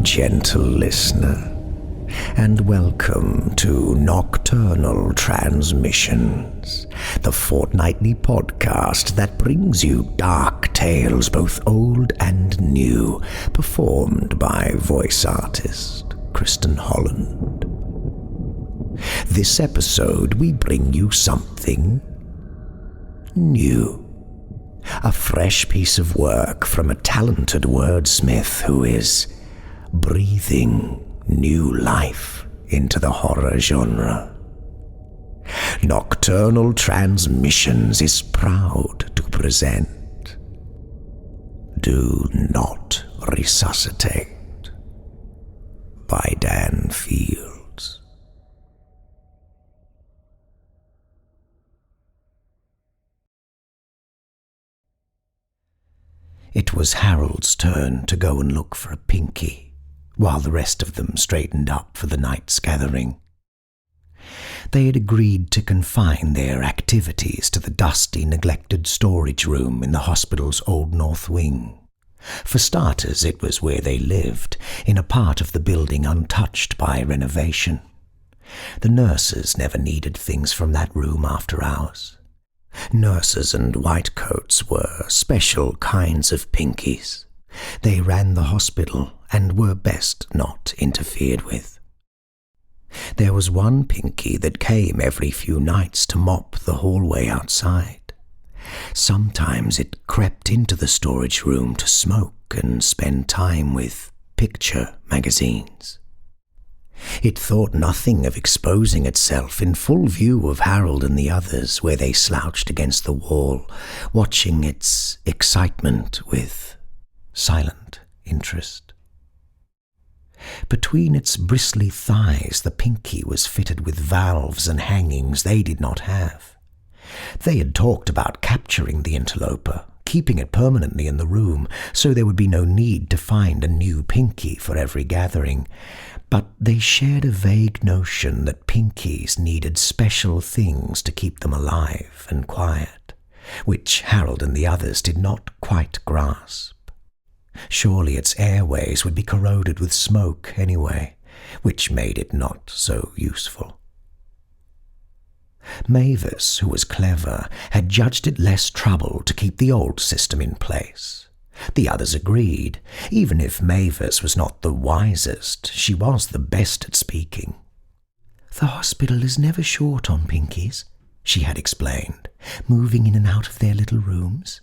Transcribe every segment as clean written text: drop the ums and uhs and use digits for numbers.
gentle listener, and welcome to Nocturnal Transmissions, the fortnightly podcast that brings you dark tales, both old and new, performed by voice artist Kristen Holland. This episode, we bring you something new. A fresh piece of work from a talented wordsmith who is breathing new life into the horror genre. Nocturnal Transmissions is proud to present Do Not Resuscitate by Dan Fields. It was Harold's turn to go and look for a Pinky, while the rest of them straightened up for the night's gathering. They had agreed to confine their activities to the dusty, neglected storage room in the hospital's Old North Wing. For starters, it was where they lived, in a part of the building untouched by renovation. The nurses never needed things from that room after hours. Nurses and whitecoats were special kinds of Pinkies. They ran the hospital and were best not interfered with. There was one Pinky that came every few nights to mop the hallway outside. Sometimes it crept into the storage room to smoke and spend time with picture magazines. It thought nothing of exposing itself in full view of Harold and the others, where they slouched against the wall, watching its excitement with silent interest. Between its bristly thighs, the Pinky was fitted with valves and hangings they did not have. They had talked about capturing the interloper, keeping it permanently in the room, so there would be no need to find a new Pinky for every gathering. But they shared a vague notion that Pinkies needed special things to keep them alive and quiet, which Harold and the others did not quite grasp. Surely its airways would be corroded with smoke anyway, which made it not so useful. Mavis, who was clever, had judged it less trouble to keep the old system in place. The others agreed. Even if Mavis was not the wisest, she was the best at speaking. "The hospital is never short on Pinkies," she had explained, moving in and out of their little rooms.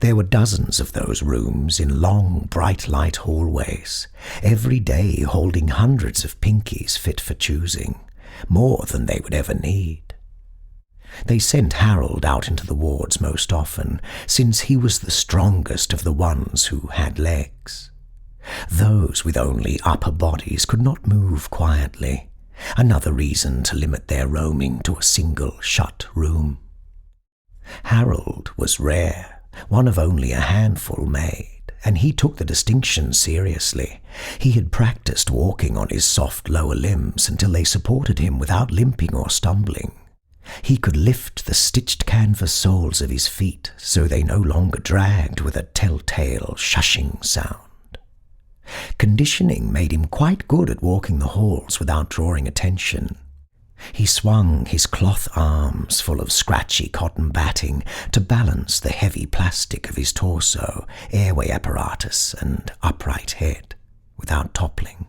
There were dozens of those rooms in long, bright light hallways, every day holding hundreds of Pinkies fit for choosing, more than they would ever need. They sent Harold out into the wards most often, since he was the strongest of the ones who had legs. Those with only upper bodies could not move quietly, another reason to limit their roaming to a single shut room. Harold was rare, one of only a handful made, and he took the distinction seriously. He had practiced walking on his soft lower limbs until they supported him without limping or stumbling. He could lift the stitched canvas soles of his feet so they no longer dragged with a telltale shushing sound. Conditioning made him quite good at walking the halls without drawing attention. He swung his cloth arms full of scratchy cotton batting to balance the heavy plastic of his torso, airway apparatus, and upright head without toppling.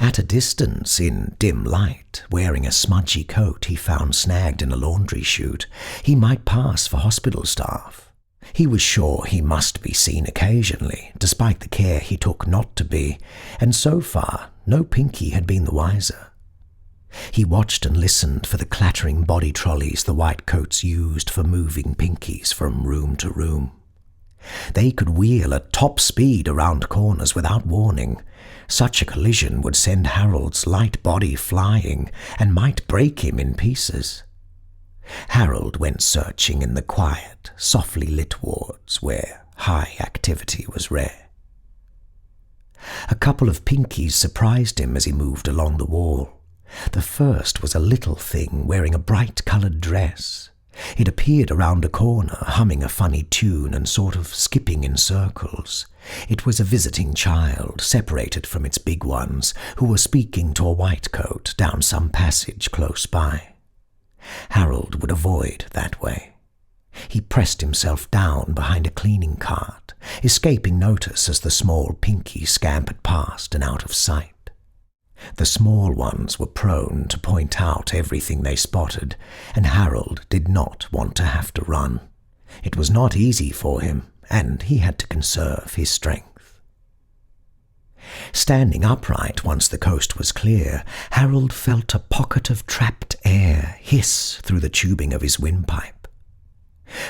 At a distance, in dim light, wearing a smudgy coat he found snagged in a laundry chute, he might pass for hospital staff. He was sure he must be seen occasionally, despite the care he took not to be, and so far no Pinky had been the wiser. He watched and listened for the clattering body trolleys the whitecoats used for moving Pinkies from room to room. They could wheel at top speed around corners without warning. Such a collision would send Harold's light body flying and might break him in pieces. Harold went searching in the quiet, softly lit wards where high activity was rare. A couple of Pinkies surprised him as he moved along the wall. The first was a little thing wearing a bright-coloured dress. It appeared around a corner, humming a funny tune and sort of skipping in circles. It was a visiting child, separated from its big ones, who were speaking to a white coat down some passage close by. Harold would avoid that way. He pressed himself down behind a cleaning cart, escaping notice as the small Pinky scampered past and out of sight. The small ones were prone to point out everything they spotted, and Harold did not want to have to run. It was not easy for him, and he had to conserve his strength. Standing upright once the coast was clear, Harold felt a pocket of trapped air hiss through the tubing of his windpipe.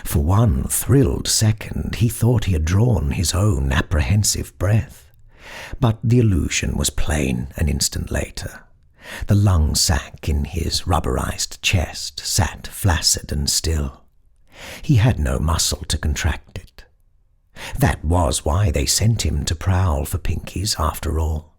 For one thrilled second, he thought he had drawn his own apprehensive breath. But the illusion was plain an instant later. The lung sac in his rubberized chest sat flaccid and still. He had no muscle to contract it. That was why they sent him to prowl for Pinkies after all.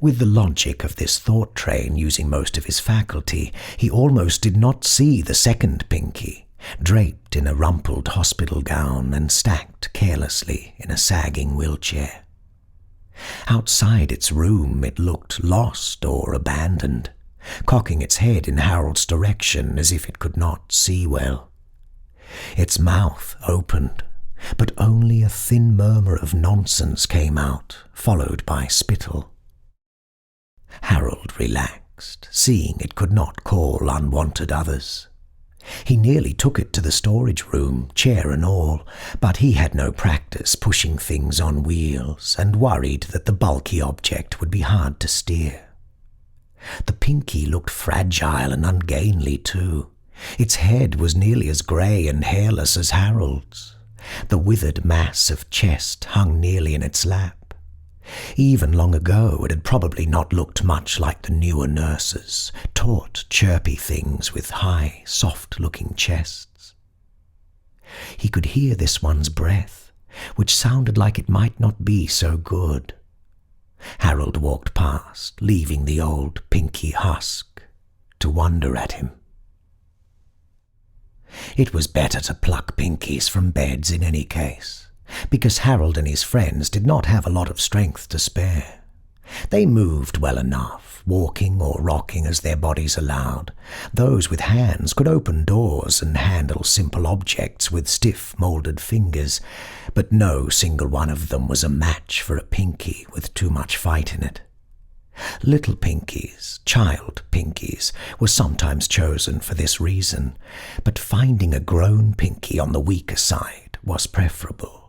With the logic of this thought train using most of his faculty, he almost did not see the second Pinky, draped in a rumpled hospital gown and stacked carelessly in a sagging wheelchair. Outside its room it looked lost or abandoned, cocking its head in Harold's direction as if it could not see well. Its mouth opened, but only a thin murmur of nonsense came out, followed by spittle. Harold relaxed, seeing it could not call unwanted others. He nearly took it to the storage room, chair and all, but he had no practice pushing things on wheels and worried that the bulky object would be hard to steer. The Pinky looked fragile and ungainly too. Its head was nearly as grey and hairless as Harold's. The withered mass of chest hung nearly in its lap. Even long ago it had probably not looked much like the newer nurses, taut, chirpy things with high, soft-looking chests. He could hear this one's breath, which sounded like it might not be so good. Harold walked past, leaving the old Pinky husk to wonder at him. It was better to pluck Pinkies from beds in any case, because Harold and his friends did not have a lot of strength to spare. They moved well enough, walking or rocking as their bodies allowed. Those with hands could open doors and handle simple objects with stiff moulded fingers, but no single one of them was a match for a Pinky with too much fight in it. Little Pinkies, child Pinkies, were sometimes chosen for this reason, but finding a grown Pinky on the weaker side was preferable.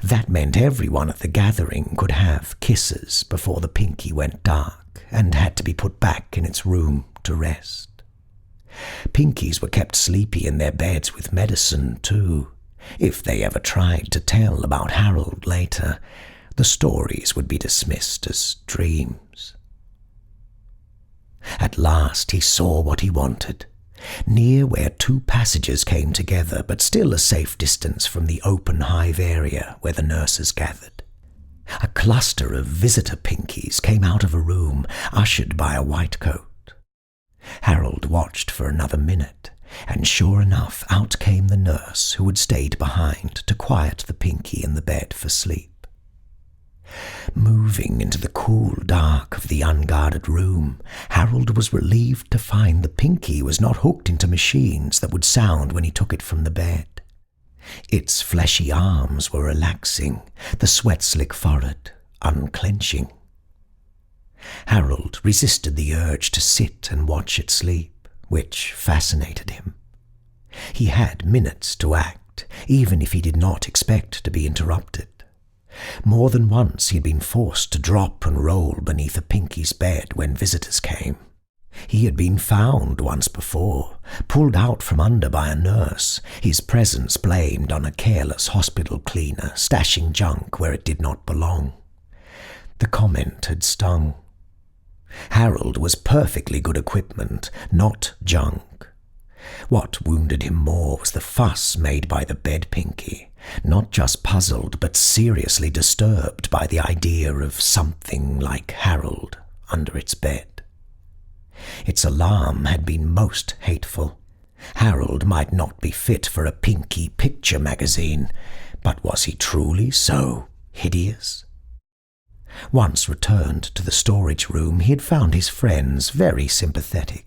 That meant everyone at the gathering could have kisses before the Pinky went dark and had to be put back in its room to rest. Pinkies were kept sleepy in their beds with medicine too. If they ever tried to tell about Harold later, the stories would be dismissed as dreams. At last he saw what he wanted. Near where two passages came together, but still a safe distance from the open hive area where the nurses gathered, a cluster of visitor Pinkies came out of a room ushered by a white coat. Harold watched for another minute, and sure enough out came the nurse who had stayed behind to quiet the Pinky in the bed for sleep. Moving into the cool dark of the unguarded room, Harold was relieved to find the Pinky was not hooked into machines that would sound when he took it from the bed. Its fleshy arms were relaxing, the sweat-slick forehead unclenching. Harold resisted the urge to sit and watch it sleep, which fascinated him. He had minutes to act, even if he did not expect to be interrupted. More than once he had been forced to drop and roll beneath a Pinky's bed when visitors came. He had been found once before, pulled out from under by a nurse, his presence blamed on a careless hospital cleaner stashing junk where it did not belong. The comment had stung. Harold was perfectly good equipment, not junk. What wounded him more was the fuss made by the bed Pinky, not just puzzled but seriously disturbed by the idea of something like Harold under its bed. Its alarm had been most hateful. Harold might not be fit for a pinky picture magazine, but was he truly so hideous? Once returned to the storage room, he had found his friends very sympathetic.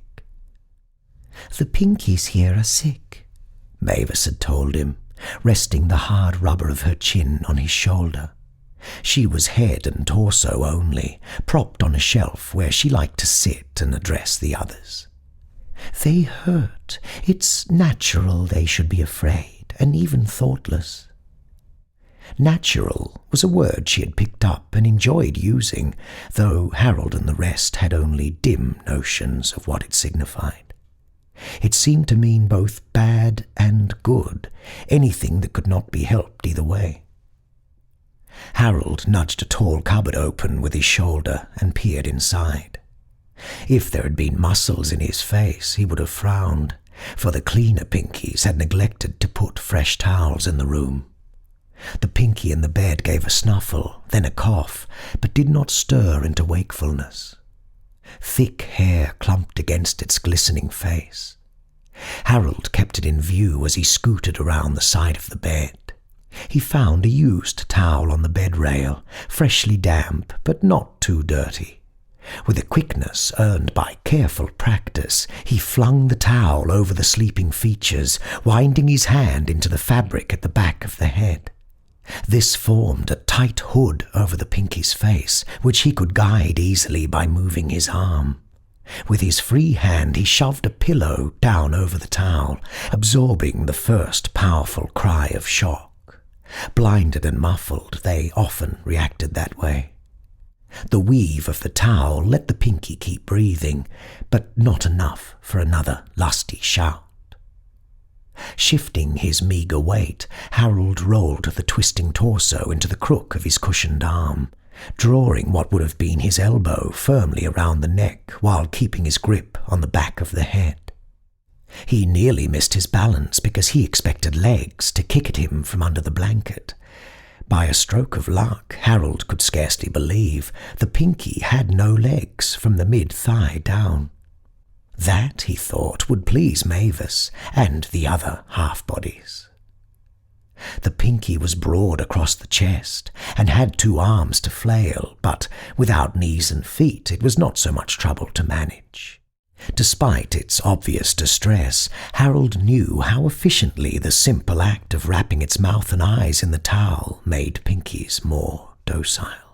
"The Pinkies here are sick," Mavis had told him, resting the hard rubber of her chin on his shoulder. She was head and torso only, propped on a shelf where she liked to sit and address the others. "They hurt. It's natural they should be afraid, and even thoughtless." Natural was a word she had picked up and enjoyed using, though Harold and the rest had only dim notions of what it signified. It seemed to mean both bad and good, anything that could not be helped either way. Harold nudged a tall cupboard open with his shoulder and peered inside. If there had been muscles in his face, he would have frowned, for the cleaner Pinkies had neglected to put fresh towels in the room. The Pinky in the bed gave a snuffle, then a cough, but did not stir into wakefulness. Thick hair clumped against its glistening face. Harold kept it in view as he scooted around the side of the bed. He found a used towel on the bed rail, freshly damp but not too dirty. With a quickness earned by careful practice, he flung the towel over the sleeping features, winding his hand into the fabric at the back of the head. This formed a tight hood over the Pinky's face, which he could guide easily by moving his arm. With his free hand he shoved a pillow down over the towel, absorbing the first powerful cry of shock. Blinded and muffled, they often reacted that way. The weave of the towel let the Pinky keep breathing, but not enough for another lusty shout. Shifting his meagre weight, Harold rolled the twisting torso into the crook of his cushioned arm, drawing what would have been his elbow firmly around the neck while keeping his grip on the back of the head. He nearly missed his balance because he expected legs to kick at him from under the blanket. By a stroke of luck, Harold could scarcely believe the Pinky had no legs from the mid-thigh down. That, he thought, would please Mavis and the other half-bodies. The Pinky was broad across the chest and had 2 arms to flail, but without knees and feet it was not so much trouble to manage. Despite its obvious distress, Harold knew how efficiently the simple act of wrapping its mouth and eyes in the towel made Pinkies more docile.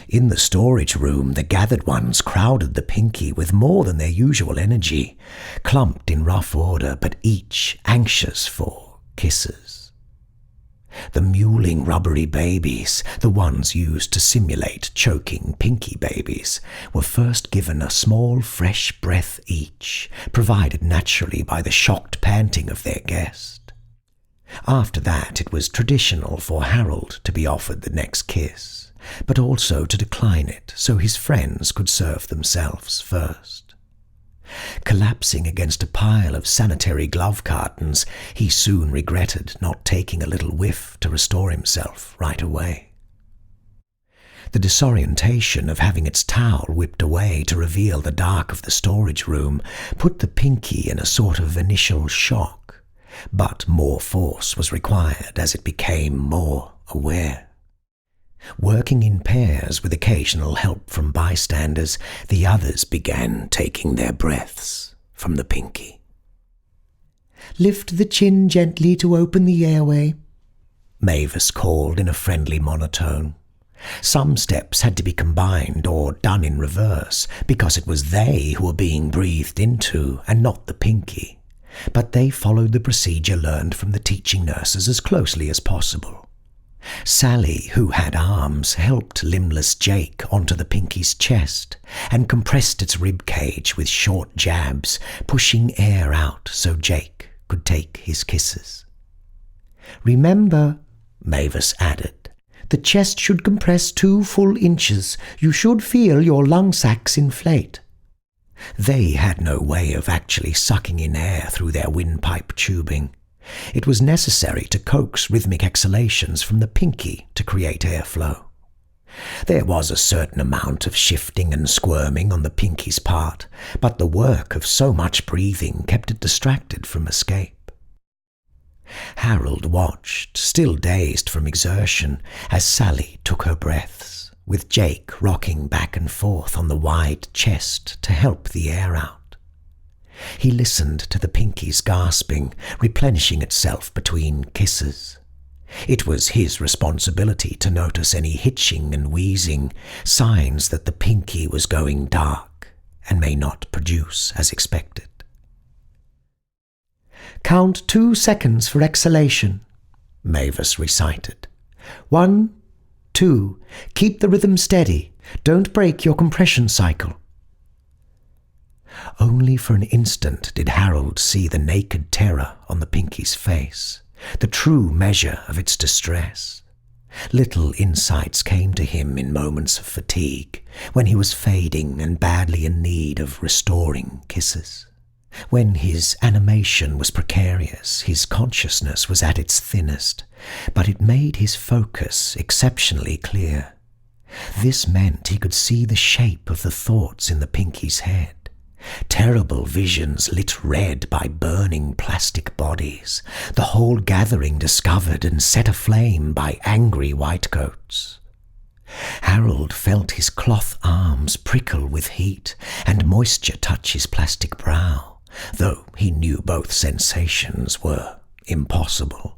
In the storage room, the gathered ones crowded the Pinky with more than their usual energy, clumped in rough order, but each anxious for kisses. The mewling rubbery babies, the ones used to simulate choking Pinky babies, were first given a small fresh breath each, provided naturally by the shocked panting of their guest. After that, it was traditional for Harold to be offered the next kiss, but also to decline it so his friends could serve themselves first. Collapsing against a pile of sanitary glove cartons, he soon regretted not taking a little whiff to restore himself right away. The disorientation of having its towel whipped away to reveal the dark of the storage room put the Pinky in a sort of initial shock, but more force was required as it became more aware. Working in pairs with occasional help from bystanders, the others began taking their breaths from the Pinky. "Lift the chin gently to open the airway," Mavis called in a friendly monotone. Some steps had to be combined or done in reverse, because it was they who were being breathed into and not the Pinky, but they followed the procedure learned from the teaching nurses as closely as possible. Sally, who had arms, helped limbless Jake onto the Pinky's chest and compressed its rib cage with short jabs, pushing air out so Jake could take his kisses. "Remember," Mavis added, "the chest should compress 2 full inches. You should feel your lung sacs inflate." They had no way of actually sucking in air through their windpipe tubing. It was necessary to coax rhythmic exhalations from the Pinky to create airflow. There was a certain amount of shifting and squirming on the Pinky's part, but the work of so much breathing kept it distracted from escape. Harold watched, still dazed from exertion, as Sally took her breaths, with Jake rocking back and forth on the wide chest to help the air out. He listened to the Pinky's gasping, replenishing itself between kisses. It was his responsibility to notice any hitching and wheezing, signs that the Pinky was going dark and may not produce as expected. "Count 2 seconds for exhalation," Mavis recited. 1, 2, keep the rhythm steady. Don't break your compression cycle. Only for an instant did Harold see the naked terror on the Pinky's face, the true measure of its distress. Little insights came to him in moments of fatigue, when he was fading and badly in need of restoring kisses. When his animation was precarious, his consciousness was at its thinnest, but it made his focus exceptionally clear. This meant he could see the shape of the thoughts in the Pinky's head. Terrible visions lit red by burning plastic bodies, the whole gathering discovered and set aflame by angry whitecoats. Harold felt his cloth arms prickle with heat and moisture touch his plastic brow, though he knew both sensations were impossible.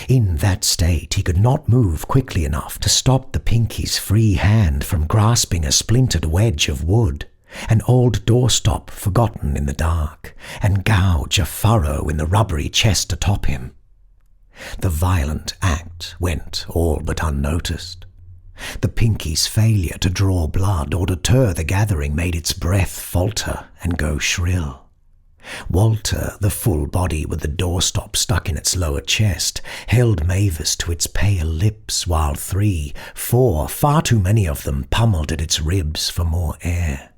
In that state he could not move quickly enough to stop the Pinky's free hand from grasping a splintered wedge of wood, an old doorstop forgotten in the dark, and gouge a furrow in the rubbery chest atop him. The violent act went all but unnoticed. The Pinky's failure to draw blood or deter the gathering made its breath falter and go shrill. Walter, the full body with the doorstop stuck in its lower chest, held Mavis to its pale lips while 3, 4, far too many of them pummeled at its ribs for more air.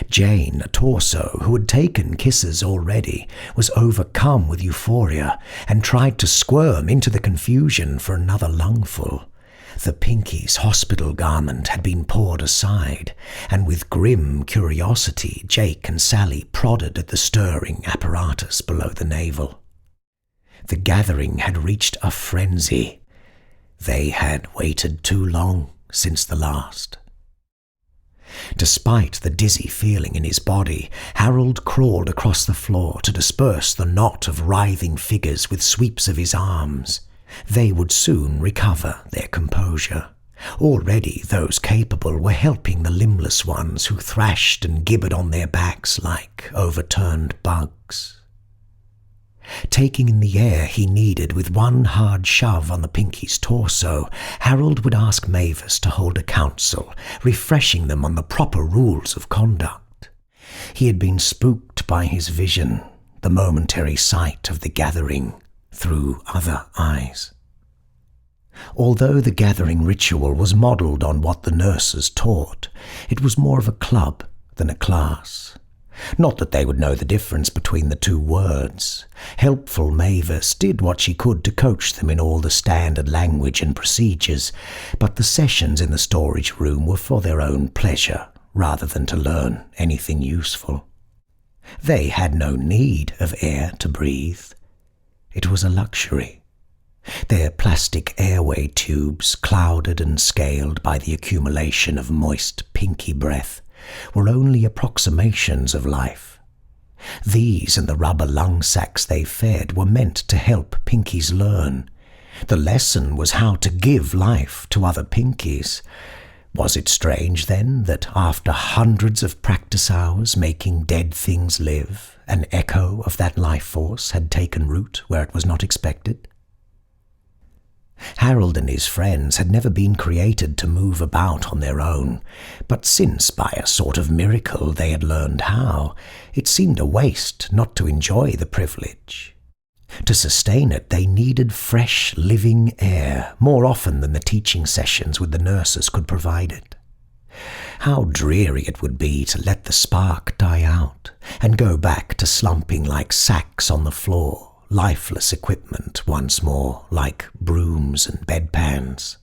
Jane, a torso who had taken kisses already, was overcome with euphoria and tried to squirm into the confusion for another lungful. The Pinky's hospital garment had been poured aside, and with grim curiosity Jake and Sally prodded at the stirring apparatus below the navel. The gathering had reached a frenzy. They had waited too long since the last. Despite the dizzy feeling in his body, Harold crawled across the floor to disperse the knot of writhing figures with sweeps of his arms. They would soon recover their composure. Already those capable were helping the limbless ones who thrashed and gibbered on their backs like overturned bugs. Taking in the air he needed with one hard shove on the Pinky's torso, Harold would ask Mavis to hold a council, refreshing them on the proper rules of conduct. He had been spooked by his vision, the momentary sight of the gathering through other eyes. Although the gathering ritual was modelled on what the nurses taught, it was more of a club than a class. Not that they would know the difference between the two words. Helpful Mavis did what she could to coach them in all the standard language and procedures, but the sessions in the storage room were for their own pleasure, rather than to learn anything useful. They had no need of air to breathe. It was a luxury. Their plastic airway tubes, clouded and scaled by the accumulation of moist, Pinky breath, were only approximations of life. These and the rubber lung sacs they fed were meant to help Pinkies learn. The lesson was how to give life to other Pinkies. Was it strange, then, that after hundreds of practice hours making dead things live, an echo of that life force had taken root where it was not expected? Harold and his friends had never been created to move about on their own, but since by a sort of miracle they had learned how, it seemed a waste not to enjoy the privilege. To sustain it, they needed fresh, living air more often than the teaching sessions with the nurses could provide it. How dreary it would be to let the spark die out and go back to slumping like sacks on the floor, lifeless equipment once more, like brooms and bedpans.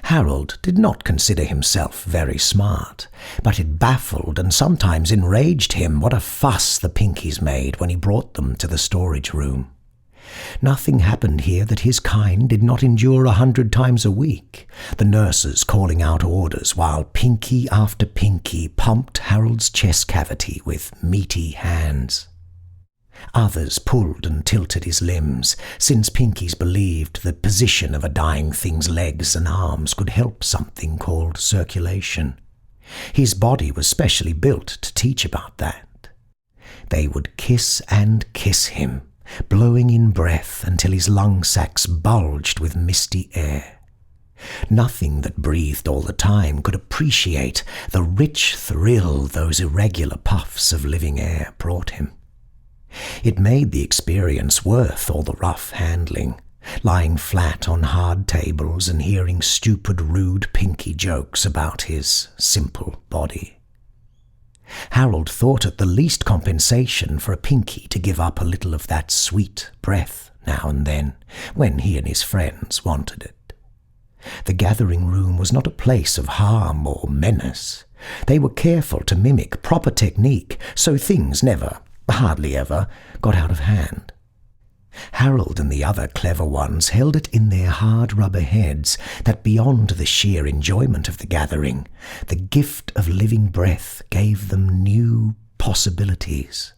Harold did not consider himself very smart, but it baffled and sometimes enraged him what a fuss the Pinkies made when he brought them to the storage room. Nothing happened here that his kind did not endure 100 times a week, the nurses calling out orders while Pinky after Pinky pumped Harold's chest cavity with meaty hands. Others pulled and tilted his limbs, since Pinkies believed the position of a dying thing's legs and arms could help something called circulation. His body was specially built to teach about that. They would kiss and kiss him, blowing in breath until his lung sacs bulged with misty air. Nothing that breathed all the time could appreciate the rich thrill those irregular puffs of living air brought him. It made the experience worth all the rough handling, lying flat on hard tables and hearing stupid, rude Pinky jokes about his simple body. Harold thought it the least compensation for a Pinky to give up a little of that sweet breath now and then, when he and his friends wanted it. The gathering room was not a place of harm or menace. They were careful to mimic proper technique, so things never, hardly ever, got out of hand. Harold and the other clever ones held it in their hard rubber heads that beyond the sheer enjoyment of the gathering, the gift of living breath gave them new possibilities.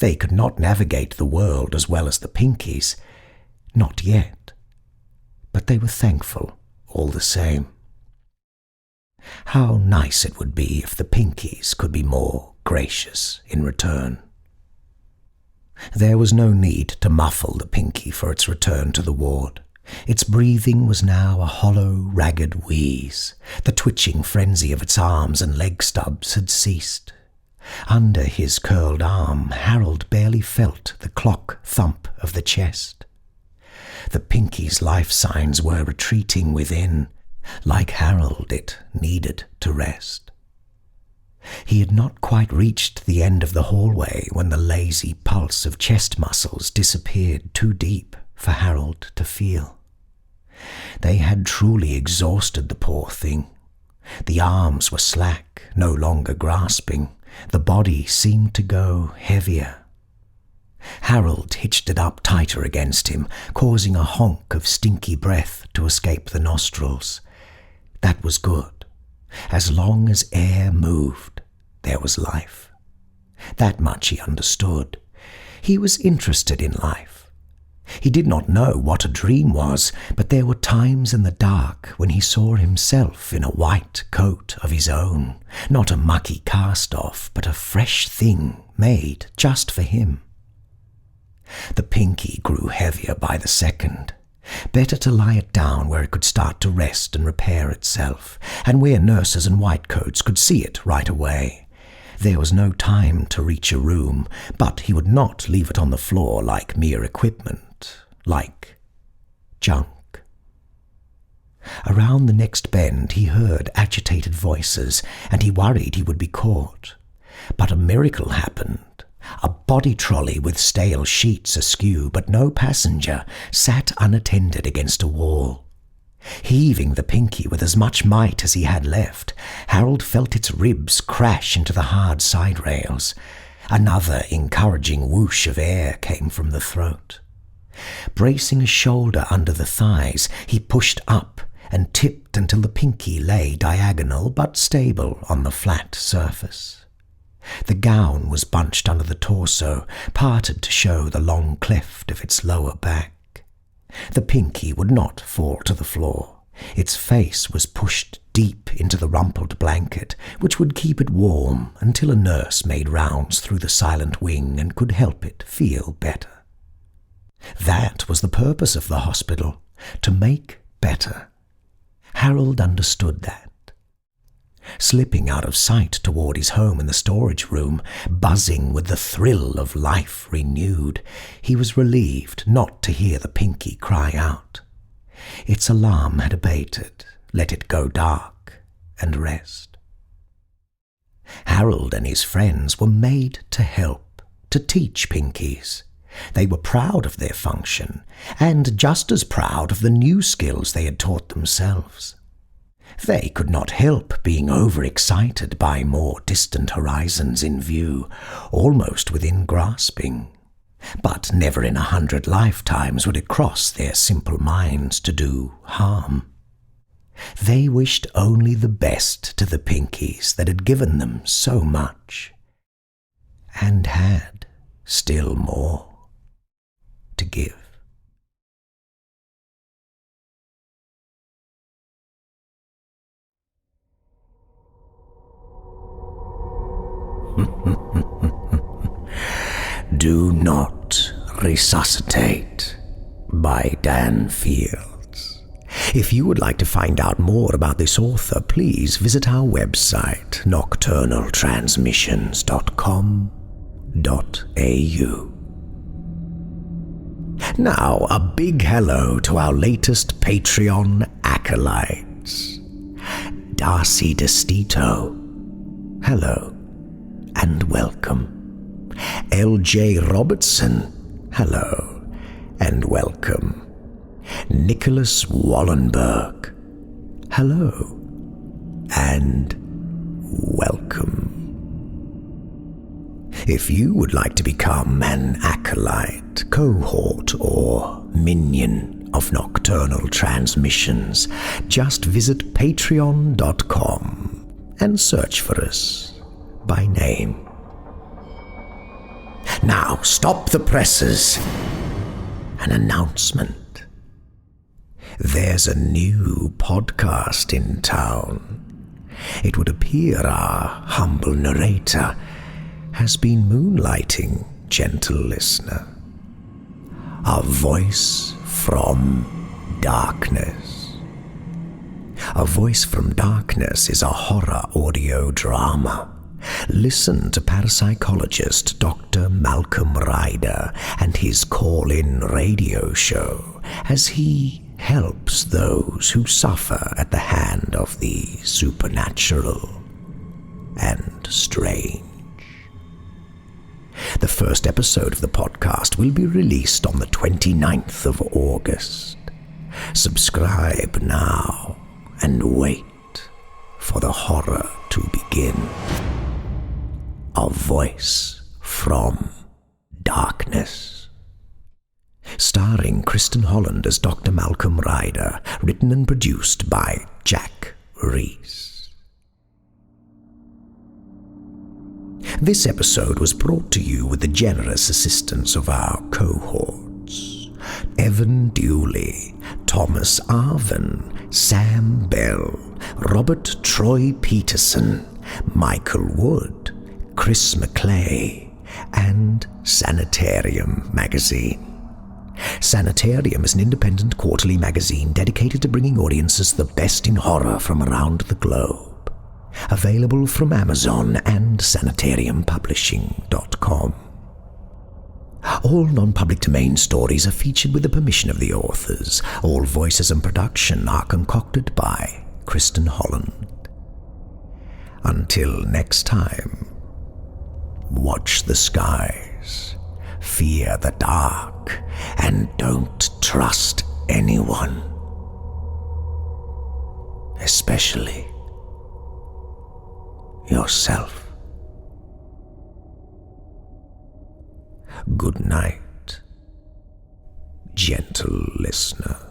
They could not navigate the world as well as the Pinkies, not yet, but they were thankful all the same. How nice it would be if the Pinkies could be more gracious in return. There was no need to muffle the Pinky for its return to the ward. Its breathing was now a hollow, ragged wheeze. The twitching frenzy of its arms and leg stubs had ceased. Under his curled arm, Harold barely felt the clock thump of the chest. The Pinky's life signs were retreating within. Like Harold, it needed to rest. He had not quite reached the end of the hallway when the lazy pulse of chest muscles disappeared too deep for Harold to feel. They had truly exhausted the poor thing. The arms were slack, no longer grasping. The body seemed to go heavier. Harold hitched it up tighter against him, causing a honk of stinky breath to escape the nostrils. That was good. As long as air moved, there was life. That much he understood. He was interested in life. He did not know what a dream was, but there were times in the dark when he saw himself in a white coat of his own, not a mucky cast-off, but a fresh thing made just for him. The Pinky grew heavier by the second. Better to lie it down where it could start to rest and repair itself, and where nurses and whitecoats could see it right away. There was no time to reach a room, but he would not leave it on the floor like mere equipment, like junk. Around the next bend he heard agitated voices, and he worried he would be caught. But a miracle happened. A body trolley with stale sheets askew, but no passenger, sat unattended against a wall. Heaving the Pinky with as much might as he had left, Harold felt its ribs crash into the hard side rails. Another encouraging whoosh of air came from the throat. Bracing a shoulder under the thighs, he pushed up and tipped until the Pinky lay diagonal but stable on the flat surface. The gown was bunched under the torso, parted to show the long cleft of its lower back. The Pinky would not fall to the floor. Its face was pushed deep into the rumpled blanket, which would keep it warm until a nurse made rounds through the silent wing and could help it feel better. That was the purpose of the hospital, to make better. Harold understood that. Slipping out of sight toward his home in the storage room, buzzing with the thrill of life renewed, he was relieved not to hear the Pinky cry out. Its alarm had abated, let it go dark and rest. Harold and his friends were made to help, to teach Pinkies. They were proud of their function, and just as proud of the new skills they had taught themselves. They could not help being overexcited by more distant horizons in view, almost within grasping. But never in 100 lifetimes would it cross their simple minds to do harm. They wished only the best to the Pinkies that had given them so much, and had still more to give. Do Not Resuscitate by Dan Fields. If you would like to find out more about this author, please visit our website, nocturnaltransmissions.com.au. Now, a big hello to our latest Patreon acolytes. Darcy DeStito, hello and welcome. L.J. Robertson, hello and welcome. Nicholas Wallenberg, hello and welcome. If you would like to become an acolyte, cohort, or minion of Nocturnal Transmissions, just visit patreon.com and search for us by name. Now, stop the presses. An announcement. There's a new podcast in town. It would appear our humble narrator has been moonlighting, gentle listener. A Voice from Darkness. A Voice from Darkness is a horror audio drama. Listen to parapsychologist Dr. Malcolm Ryder and his call-in radio show as he helps those who suffer at the hand of the supernatural and strange. The first episode of the podcast will be released on the 29th of August. Subscribe now and wait for the horror to begin. A Voice from Darkness. Starring Kristen Holland as Dr. Malcolm Ryder, written and produced by Jack Reese. This episode was brought to you with the generous assistance of our cohorts: Evan Dewley, Thomas Arvin, Sam Bell, Robert Troy Peterson, Michael Wood, Chris McClay, and Sanitarium magazine. Sanitarium is an independent quarterly magazine dedicated to bringing audiences the best in horror from around the globe. Available from Amazon and sanitariumpublishing.com. All non-public domain stories are featured with the permission of the authors. All voices and production are concocted by Kristen Holland. Until next time, watch the skies, fear the dark, and don't trust anyone, especially yourself. Good night, gentle listener.